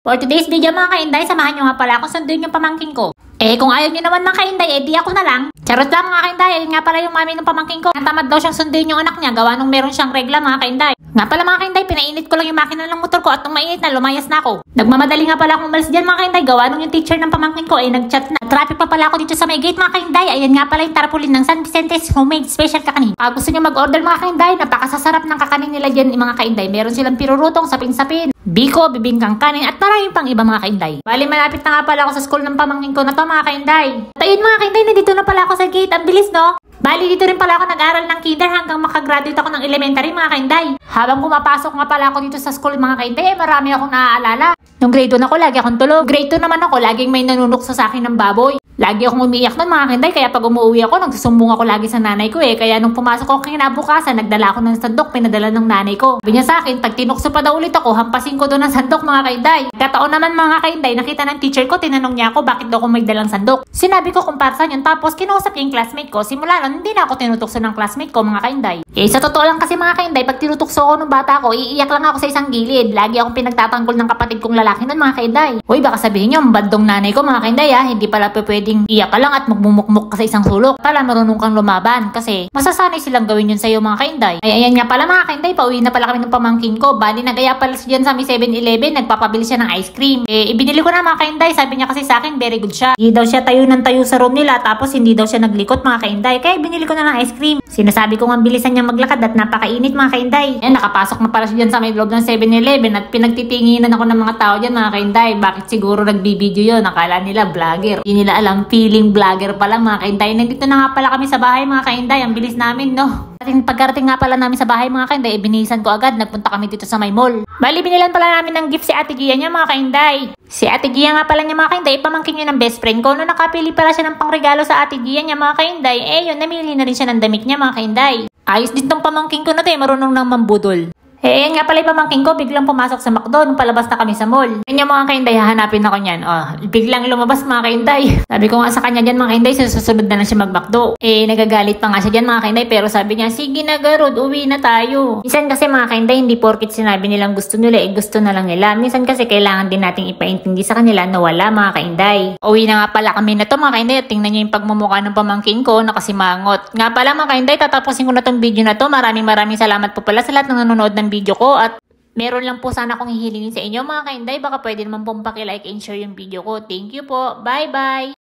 For today's video mga kainday, samahan nyo nga pala akong sunduin yung pamangkin ko. Kung ayaw nyo naman mga kainday, di ako na lang. Charot lang mga kainday, ayun nga pala yung mami ng pamangkin ko. Natamad daw siyang sunduin yung anak niya, gawa nung meron siyang regla mga kainday. Nga pala mga kainday, pinainit ko lang yung makina ng motor ko at nung mainit na, lumayas na ako. Nagmamadali nga pala akong umalis dyan mga kainday, gawa nung yung teacher ng pamangkin ko ay nag-chat na. Traffic pa pala ako dito sa may gate mga kainday. Ayan nga pala yung tarpaulin ng San Vicente's homemade special kakanin. Gusto nyo mag-order mga kainday, napakasasarap ng kakanin nila dyan mga kainday. Meron silang pirurutong, sapin-sapin, biko, bibingkang kanin at maraming pang iba mga kainday. Bali malapit na nga pala ako sa school ng pamangkin ko na to mga kainday. At ayun mga kainday, nandito na pala ako sa gate. Ang bilis no? Bali dito rin pala ako nag-aral ng kinder hanggang makagraduate ako ng elementary mga kainday. Habang pumapasok nga pala ako dito sa school mga kainday, marami akong naaalala. Nung grade 1 ako, lagi akong tulog. Grade 2 naman ako, laging may nanunukso sa akin ng baboy. Lagi akong umiiyak nun mga kainday, kaya pag umuwi ako, nagsusumbong ako lagi sa nanay ko Kaya nung pumasok ako kinabukasan, nagdala ako ng sandok, pinadala ng nanay ko. Sabi niya sa akin, pag tinukso pa daw ulit ako, hampasin ko doon ng sandok mga kainday. Kataon naman mga kainday, nakita ng teacher ko, tinanong niya ako bakit daw ako may dalang sandok. Sinabi ko kung para saan yun, tapos kinausap yung classmate ko. Simula nun, hindi na ako tinutukso ng classmate ko mga kainday. Sa totoo lang kasi mga kainday, pag tinutukso ko nung bata ko, iiyak lang ako sa isang gilid. Lagi akong pinagtatanggol ng kapatid kong lalaki nun mga kainday. Uy, baka sabihin niyo, bandong nanay ko mga kainday hindi pala pwedeng iyak ka lang at magmumukmuk ka sa isang sulok. Pala marunong kang lumaban kasi masasanay silang gawin yun sa'yo mga kainday. Ayan nga pala mga kainday, pauwi na pala kami ng pamangkin ko. Bali nagaya pala siya dyan sa may 7-Eleven, nagpapabili siya ng ice cream. Ibinili ko na mga kainday, sabi niya kasi sa akin, very good siya. Hindi daw siya tayo ng tayo sa room nila, tapos hindi daw siya naglikot mga kainday. Kaya binili ko na ng ice cream. Sinasabi ko nga bilisan niya maglakad at napakainit mga kainday. Nakapasok na pala siya dyan sa may loob ng 7-Eleven at pinagtitinginan ako ng mga tao dyan mga kainday. Bakit siguro nagbibideo yun? Akala nila vlogger. Hindi nila alam, feeling vlogger pala mga kainday. Nandito na nga pala kami sa bahay mga kainday. Ang bilis namin no? Pagkarating nga pala namin sa bahay mga kainday, binihisan ko agad. Nagpunta kami dito sa may mall. Bali binilan pala namin ng gift si Ate Gia niya mga kainday. Si Ate Gia nga pala niya mga kainday, pamangkin niya ng best friend ko. No, nakapili pala siya ng pangregalo sa Ate Gia niya mga kainday. Yun, namili na rin siya ng damit niya mga kainday. Ayos din tong pamangkin ko na to marunong nang mambudol. Yan nga pala yung pamangkin ko, biglang pumasok sa McDo nung palabas na kami sa mall. Yan yung mga kainday, hahanapin ako niyan. Biglang lumabas mga kainday. Sabi ko nga sa kanya dyan mga kainday, susunod na lang siya mag-McDo. Nagagalit pa nga siya dyan mga kainday, pero sabi niya, sige na Garod, uwi na tayo. Minsan kasi mga kainday, hindi porkit sinabi nilang gusto nila, gusto na lang nila. Minsan kasi kailangan din nating ipaintindi sa kanila na wala mga kainday. Uwi na nga pala kami na to mga kainday, at tingnan niyo yung pagmumukha ng pamangkin ko, nakasimangot. Nga pala mga kainday, tatapusin ko na tong video na to. Maraming salamat po pala sa lahat ng nanonood ng video ko at meron lang po sana akong hihilingin sa inyo mga kainday, baka pwede naman pong paki-like and share yung video ko. Thank you po. Bye bye!